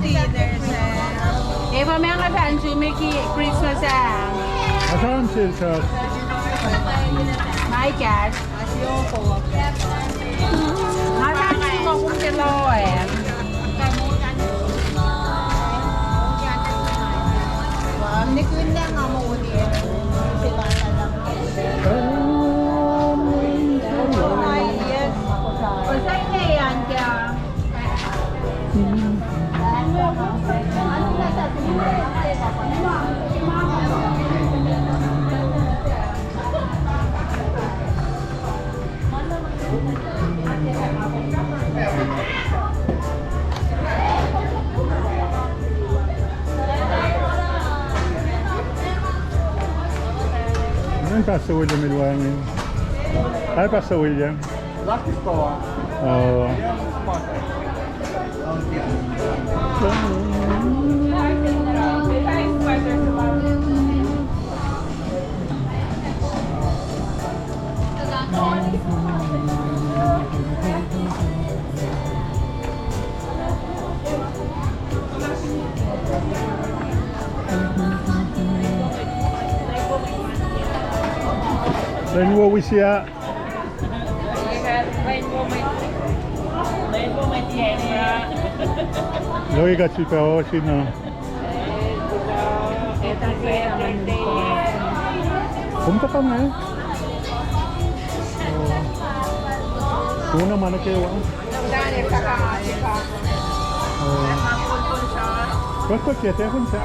dinner, sir. Eh, for me, ang fancy Mickey Christmas Asan siya? My cat. Asan ko kung sila eh. Hindi ko na nga mauni. Si bata lang. Ay, yes. Basta yan kaya. Ano yung Pastor William Ilwangin? Hi, Pastor William. Oh. Rainbow siya. 여기 같이 배우시나? 곰떡하네. Una mana kayo. Basta kita pun siya.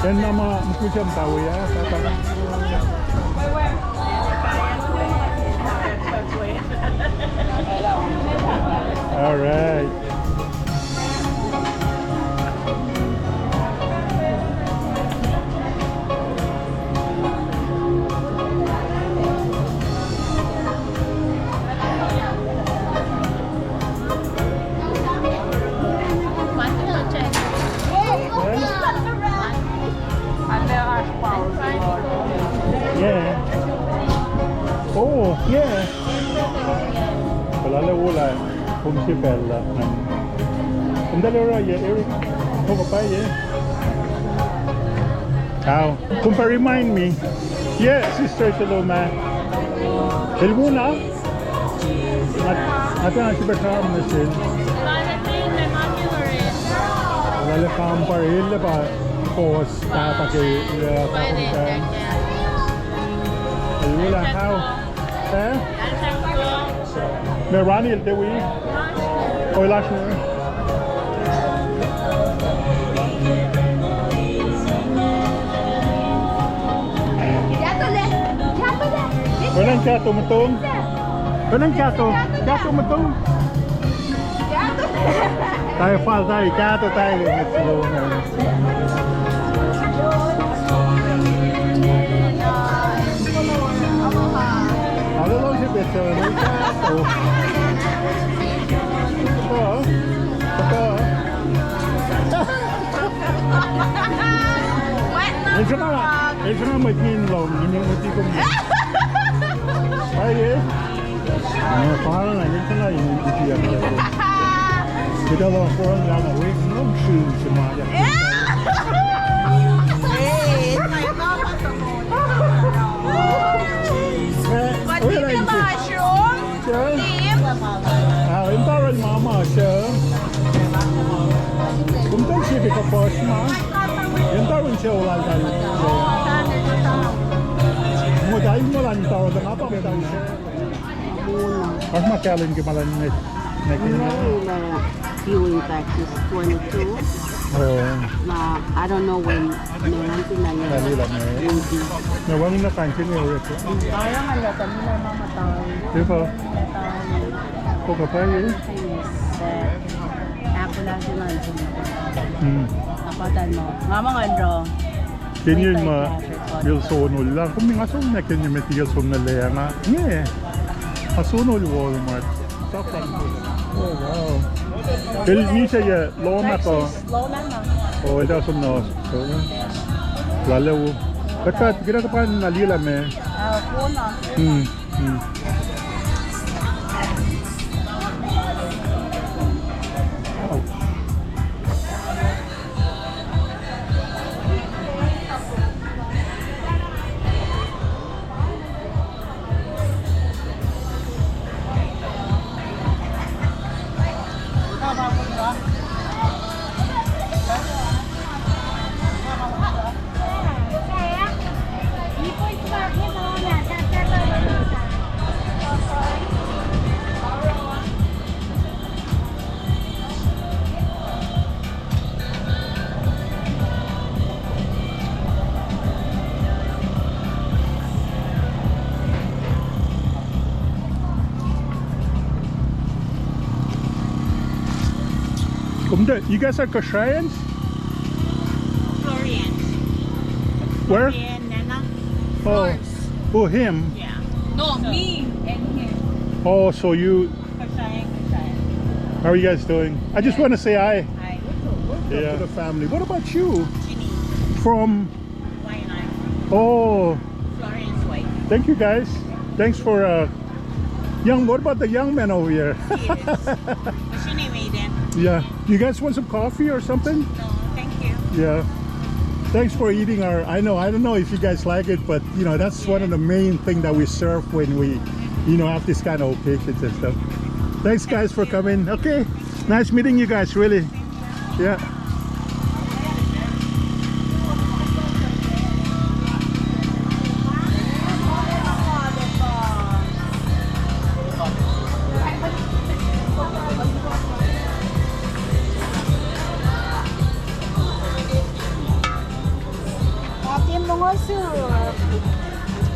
Yan nama mukjam tahu ya. All right. Yeah. Oh, yeah. Wala wala. Kung si Bella. Ang dalawa ya, Eric. Ako pa ya. How? Kung pa-remind me. Yeah, Sister Saloma. Helmuna. At ang si Bertram na siya. Wala kang paril ba? Pos, tapake. Helmuna, how? Eh? Med Ranil, det vi. Og Lars nu. Walang kato matong. Walang kato. Kato matong. Tayo fal tayo kato tayo mit slow na. Ano lang si Beto? Kato. It's not my team long, you know what you can do. Ay, parang na, hindi na yun yung titiyak niya. Kita lang po ang lang, wait, no, shoes, si Maya. Hey, my mama to mo. But di ka mushroom? Team? Yung parang mama siya. Kung tayo siya ka posh ma, yung parang siya wala tayo. Mo dahil mo lang tao na nga pa tayo siya. Mas makaling kimalan na viewing batch is 22. I don't know when Nawang na kansin niya ulit. Kaya nga lang, kami na mamatay. Di ba? Ako ka pa yun? Ako lang si Manson. Napatan mo. Mama nga bro. Kanya yung bilsonol lang. Kung may ngason na kanya may tigason na leya nga. Nga Hasonol Walmart. Saktan ko. Oh wow. Well, Misha ya loma to. Loma na. Oh, ito sa nos. So, lalaw. Bakat kita pa nalila me. Puna. You guys are KOSRAEANs? Florian. Where? Florian, Nana. Oh, him. Yeah. No, me and him. Oh, so you. KOSRAEAN. How are you guys doing? I just want to say hi. Hi. Yeah. To the family. What about you? Ginny. From. Why not? Oh, Florian's wife. thank you guys. Thanks for young. What about the young men over here? He is. What's your name, Aiden? Yeah. Do you guys want some coffee or something? No, thank you. Yeah. Thanks for eating our. I don't know if you guys like it, but you know that's one of the main thing that we serve when we, have this kind of occasions and stuff. Thanks guys for coming. Okay. Nice meeting you guys. Really. Yeah.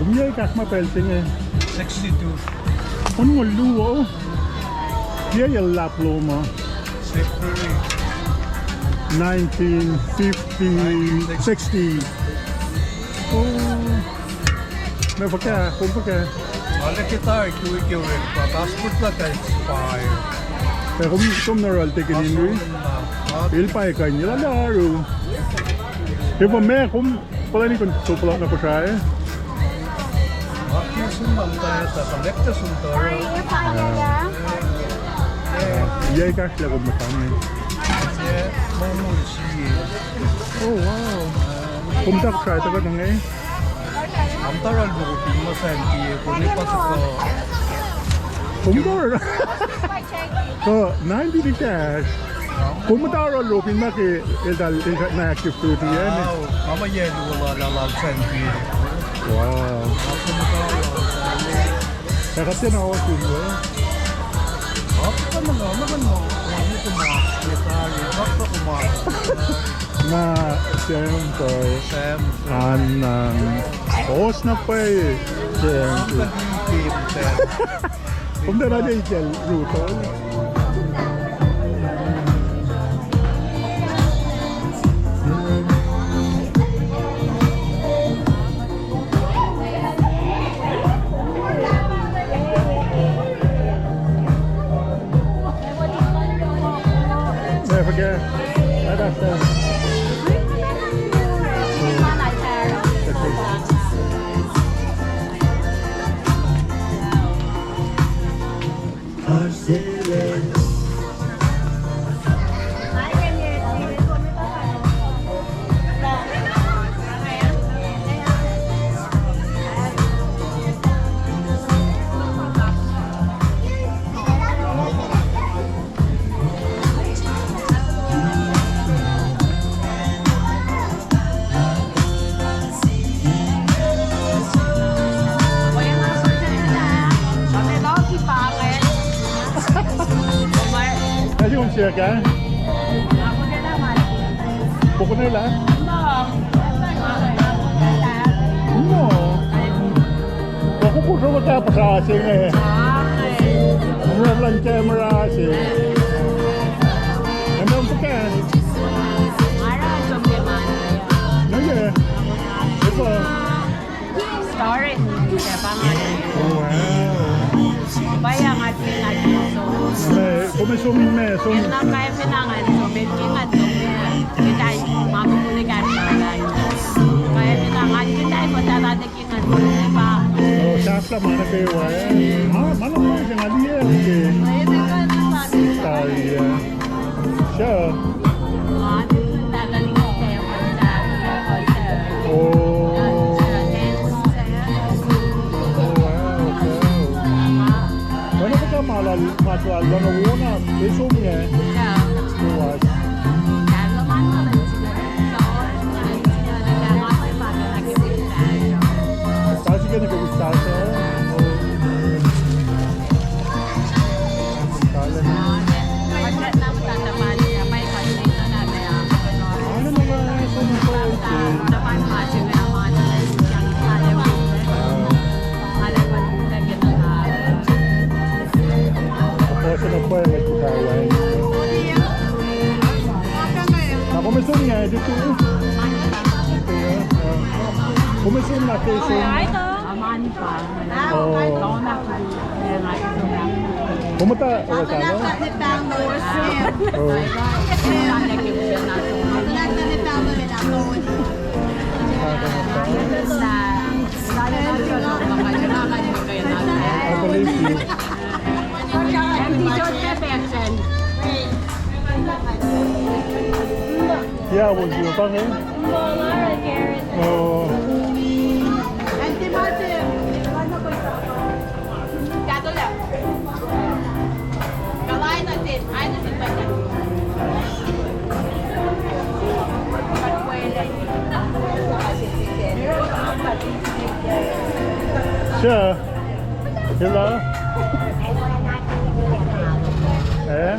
Kumiyay kas mapelting eh. 62. Honolulu oh. Yeah, you lap loma. February 1950, 60. Oh. May pagka, kung pagka. Wala kita ikiwik passport lang ka expire. Pero kung naral tikin inri. Ilpay ka nila laro. Iba me kung pala ni kung supla na ko siya eh. Bakit sumam tayo sa kolekta sumtoro? Yay ka sila kung matami. Oh wow. Kumtak siya ito ka nang eh. Amtaral buko pimo sa NPA kung ipasok ko. Kumtar. So, 90 di cash. Kumtar ang lupin na ki na active duty yan eh. Mama yelo wala lalab sa NPA. Wow. Kaya kasi na-awesome mo eh. Apa naman mo? Ano kumakitari? Bakit kumakitari? Na siyempre. Siyempre. Anang. Oos na pa eh. Siyempre. Kung na niya ikil, ruto. Forget. That's yung siya ka? Buko na lang? No. Ako po siya matapos sa asin eh. Murah lang camera asin. Ano ang pagka? No, yeah. Ito. Storage. Kaya pangalan. Oh, wow. Bayang at pinag-iso. Kung may sumin me, Yan lang kaya pinangan. So, bedkingan. So, kita yung mapupulikan. Kaya pinangan. Kita yung matatatikingan. Diba? oh, sasla mana kayo eh. Mana mo yung aliye. Okay. Kaya pinangan. Tayo. Siya. Tataling ko kayo sa concert. Oh. Matual lang ang una. Beso niya. Boaz. Kasi ka nag-gustasa. Kala na. Ano naman? Sumusunod. Kasi na po yung nagkakawan. Kumisum niya, dito. Kumisum na kayo. Aman pa. Oh. Ako na. Kaya nga ito na. Pumunta ka Ako sa lang ano? sa ni family. Oh. Nalagyan siya na ito. Ako lang sa ni family na ako. I believe you. Yeah, was you bang Oh. Auntie Martin. Sure. Hello. Eh?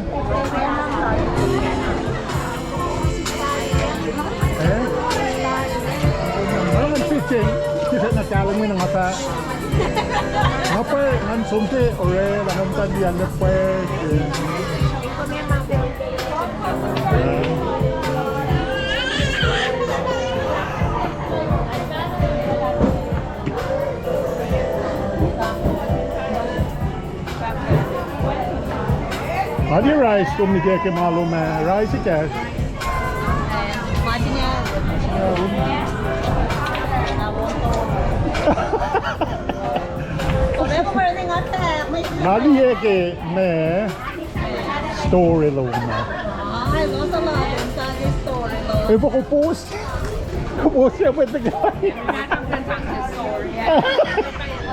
Eh? Ano nag-sitching? Kasi nagkalang mo ng mata. Ngapa, ngan sumti, ore, langan tadi yang lepas. Hadi rice तुम निकल के मालूम है rice क्या है? Nadi है कि मैं story लूँगा. Eh baka post siya pa tagay.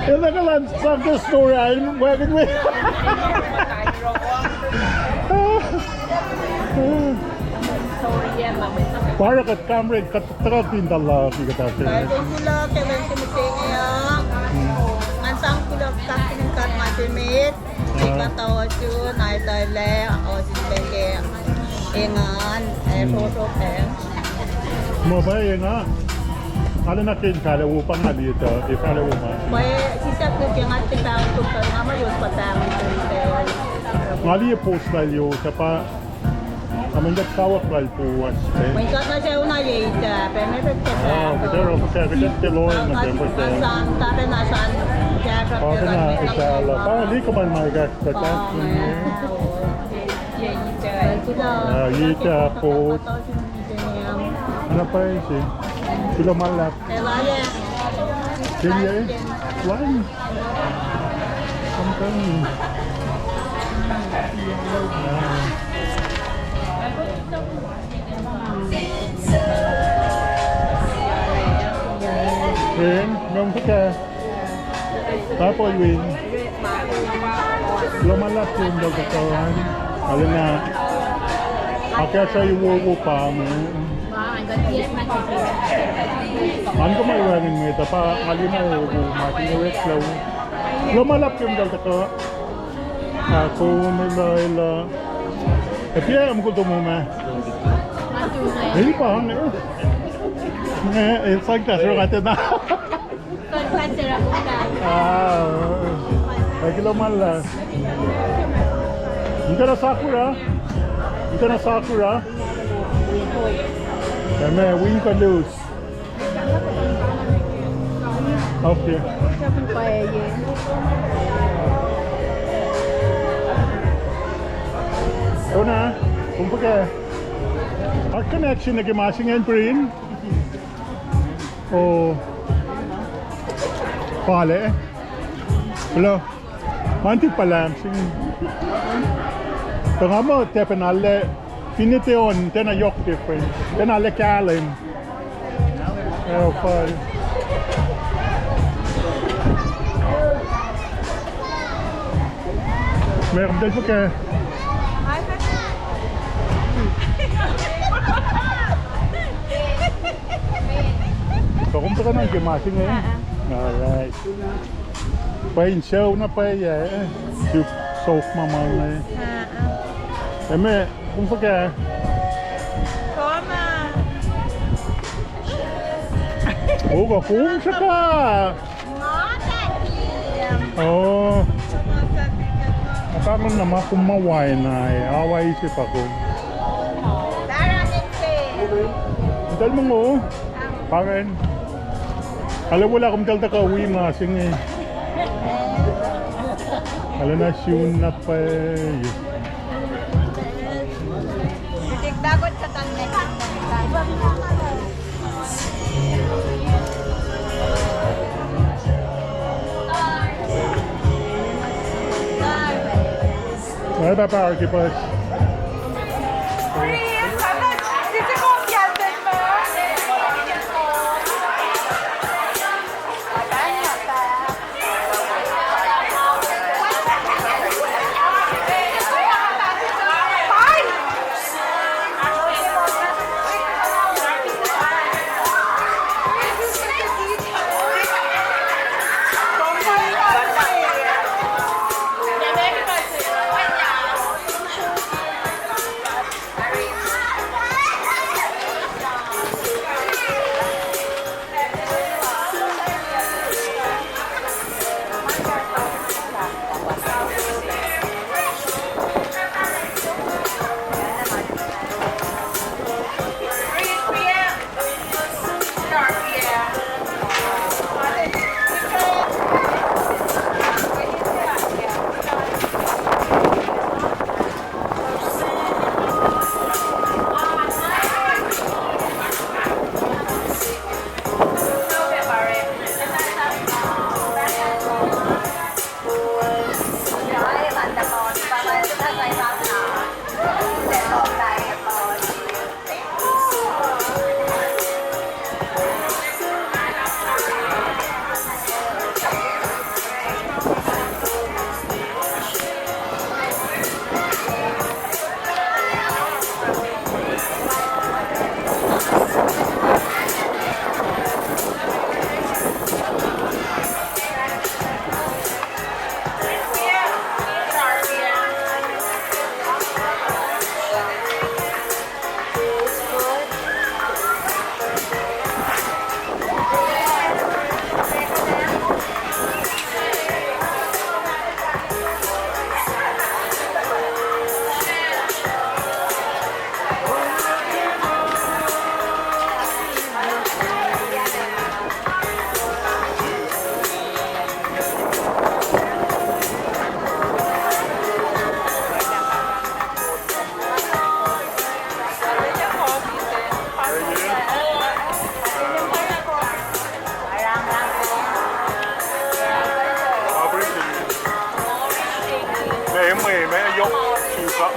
Ito ka lang sa story ay bakit mo? Para kat kamera kat tratin dala kita sa. Ay, kula kaya kumutingya. Ansang kula kakinkan matimit. Ikatawa chu nai tai le o sibenge. Ingan photo pen. Mo ba nga? Ano na kin kala upang na dito? Kala upang. May sisap ko kaya ngati pa ko pa naman yung patang. Ngali post value sa pa amin dat kawak lal puwas. May kata siya una yita, pero may pagkata. Pero kasi teloy na tempo sa. Saan tape na saan kaya Pag na isa la. Di ko man magas kata. Yita po. Ano pa yun si? Kilo malap. Kaya eh? Why? Sometimes. Win, nung ka. Tapos win. Lumalap yung dagkatawan. Alam na. Kaya siya yung wuwo pa mo. Man ko maiwanin mo ito pa. Kali na wuwo. Mating na wet lang. Lumalap yung dagkatawan. Ako nila. Eh, piya mo ko tumuma. Hindi pa hang eh. It's like that, right? Ay kilo mala. Ito na sakura. Ito na sakura. Kaya win ka lose. Okay. Ito na. Kumbaga. Our connection na gimasing and print. Oh, pale. Hello. Manti pala sing. Tanga mo tepenale finiteon tena yok different. Tena le kalen. Oh, pale. Meron din po ka. Kakumta ka ng gimasing ngayon? Alright. Pain show na pa eh. Yung soap mamang na eh. Eme, kumta ka? Koma! Oo, kumta ka! Oo. Parang naman kumaway na eh. Awa isip ako. Dahil mo mo, pangin. Alam wala akong talta ka uwi mga sing eh. Alam na siyun na pa eh. Dagot sa tanay. Ay, paparky pa.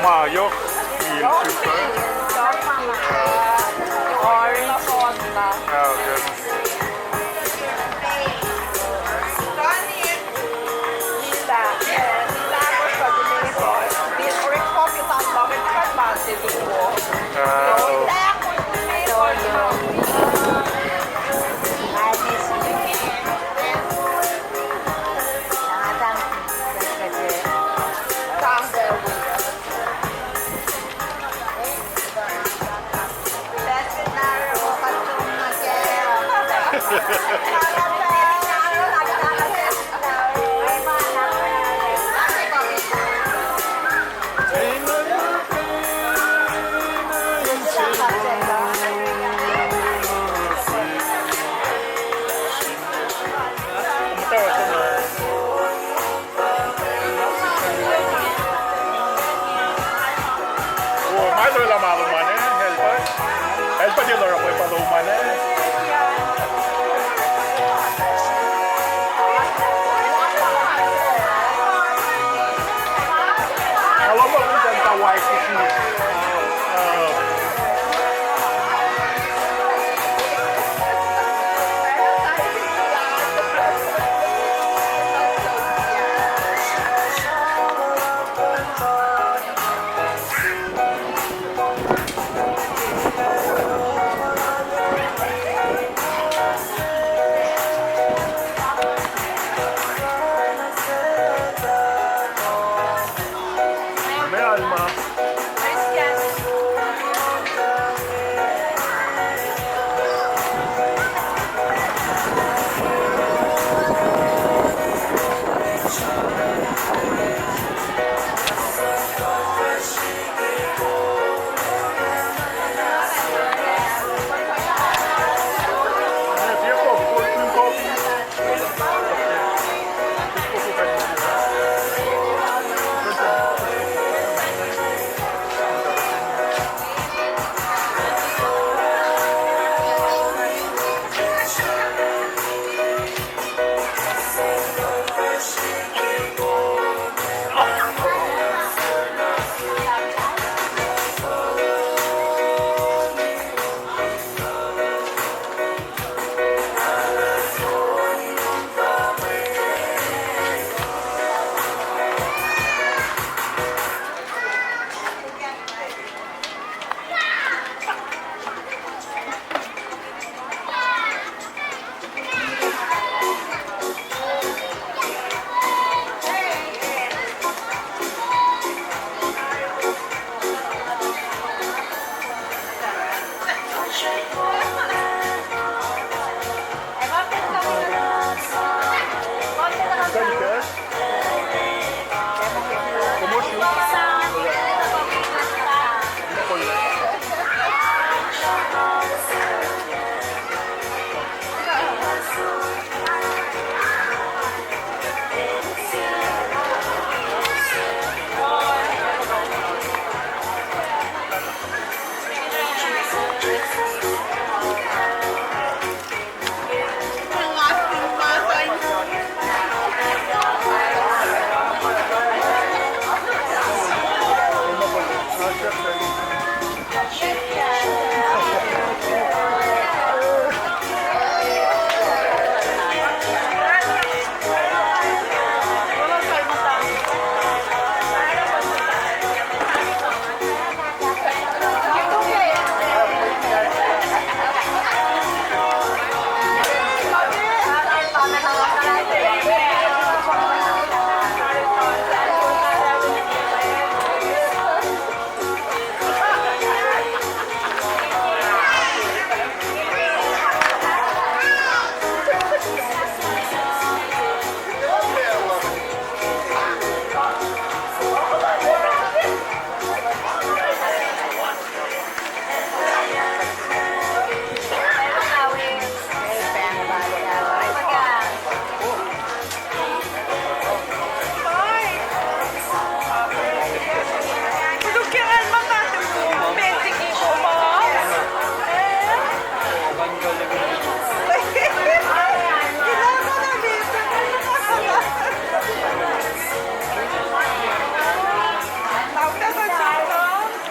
Mayo,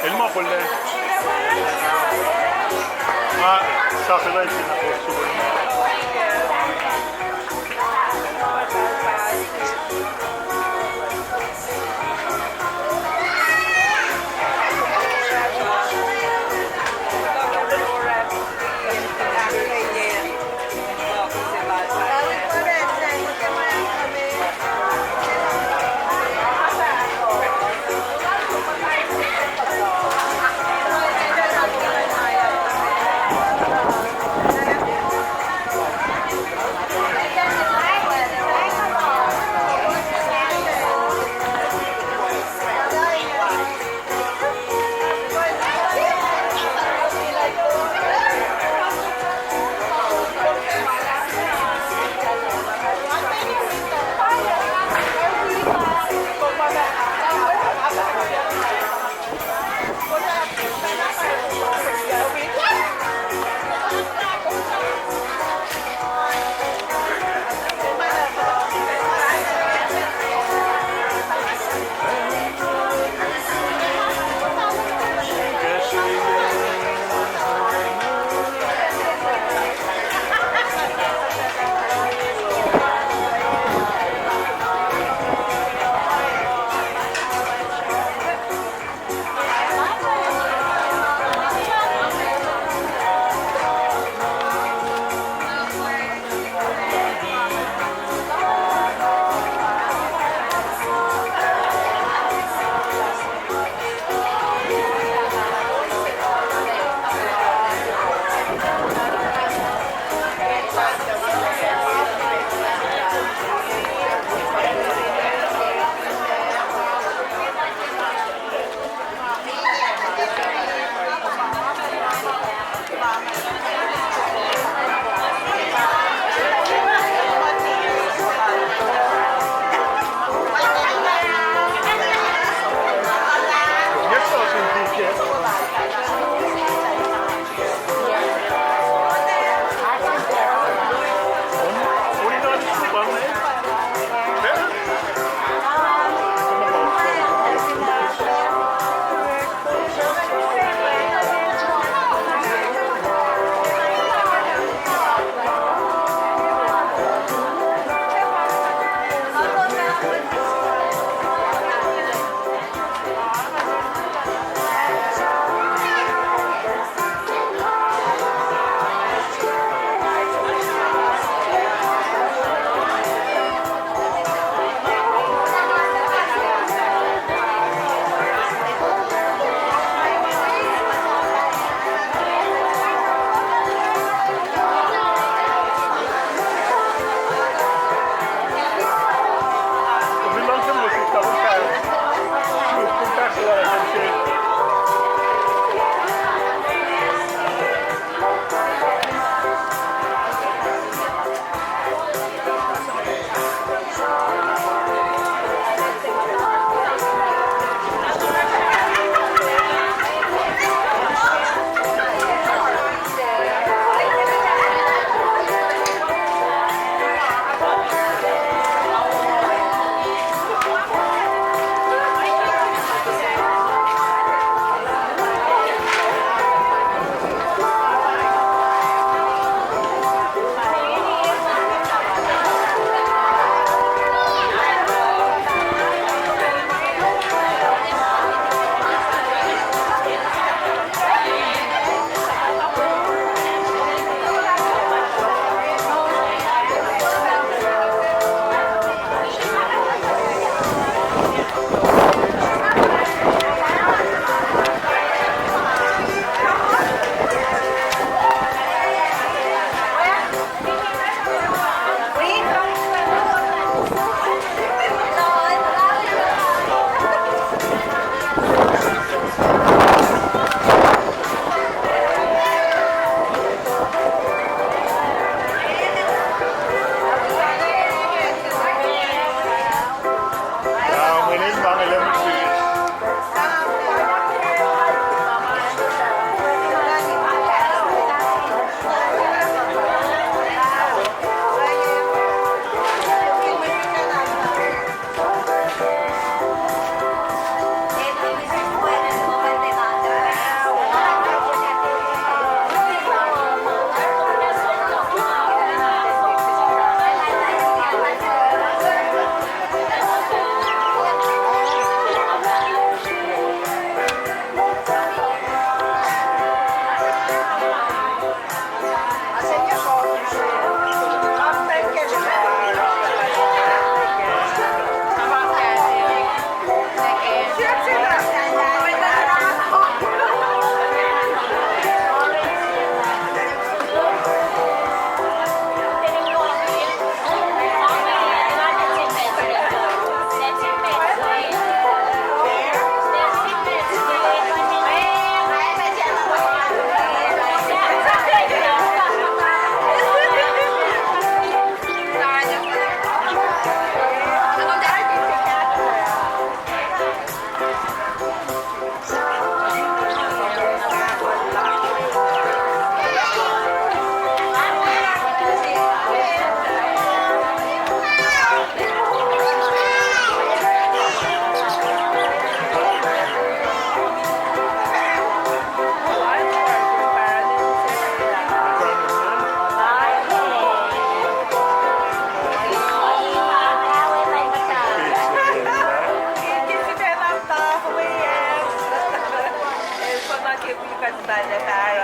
얼마 볼래? 아, 사슬라이 지나고 수고.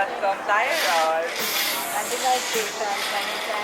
from Tyrol. And the location,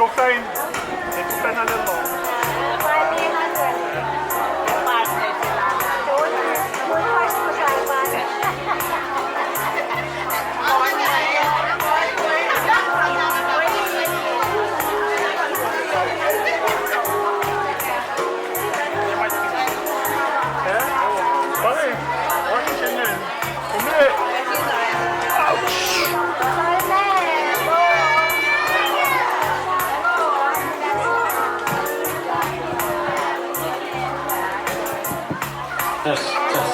KOSRAEAN, it's been a little long. Partner sila. Pare, bakit ganyan? Umi! Yes, yes.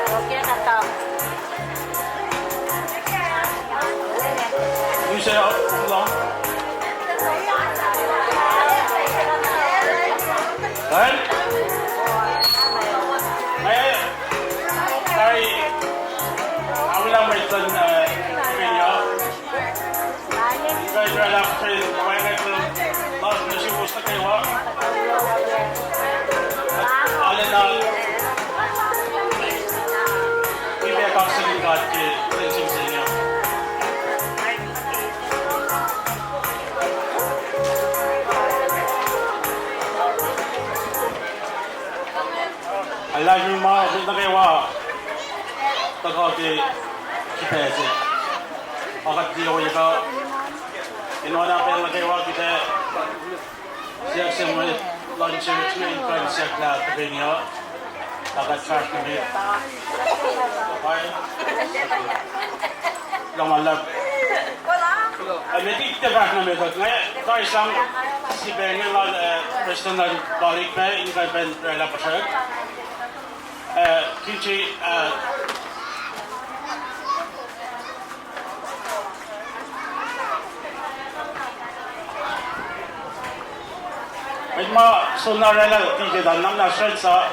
Okay na to. You say how long? Right? I will have my son video. You guys are allowed to play when I go last mission was the kayo. All in all, we may have something got to listen to you. I like you more than the kayo. Tagaw di kipesi. Akat di ako ikaw. Inuwa pa yung nagawa kita. Siya siya mo lunch with me. Kaya siya kaya tabi niyo. Akat trash kami. Okay? Lumalab. Ay, may titiback na may ito. Ngayon, ito isang si Bengal President ng balik pa. Hindi kayo pala pa siya. Kichi, may mga sunarela tigidan ng nasyal sa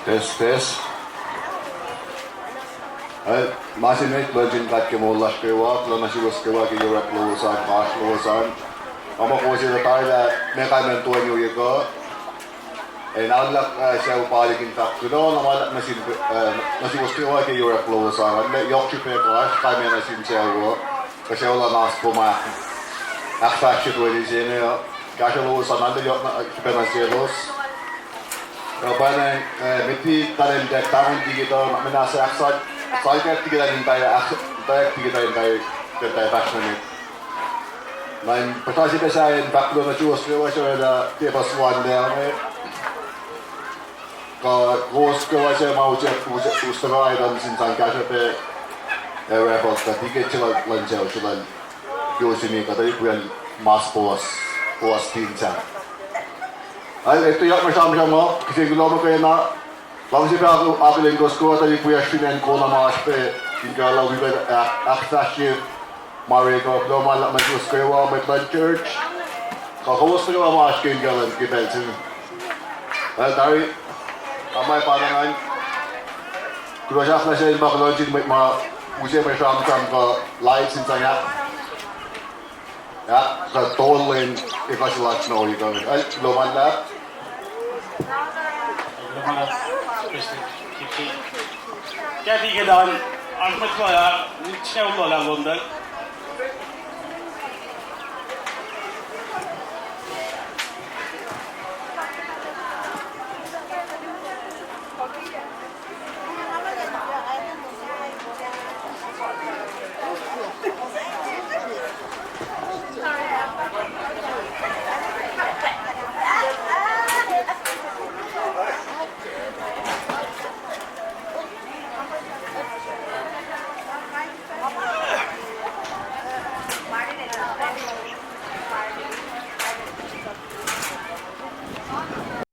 Test. Masinit lojin kat ke molas kewa, kalau masih bos kewa ke Europe lulusan, pas lulusan. Kamu kusi datang mereka mentuan yo juga. Nalak siya upalikin tak kudo, namalak masih bos kewa ke Europe lulusan. Yok cipe kelas, kami nasin siya wo. Kasi wala nas puma. Aksak itu di sini yo. Kasi lulusan nanti yok cipe nasi los. Kapag meti talent dek tahun dito, menasa aksak. Saya kita passionate. Men precis det säger en backgrund att just det var så där det var svan där med. Koska var så mau KOSRAE dan sin kanske på report att det till lunch och till just ni kan det bli mass på stinsa. Alltså jag med samma jag glömmer kena. Vamos ver a lingoscoa tadi punya sinen kona maspe tinggal lalu kita aksasnya Mariko belum malam masuk sekolah Methodist Church kalau sekolah masuk jalan kita itu dari amai pandangan kedua saya saya bakal lanjut usia bersama ke live sintanya ya ke tollen ikhlas langsung itu belum ada Kaya di ka daan, ang matwala, siya ulo lang London.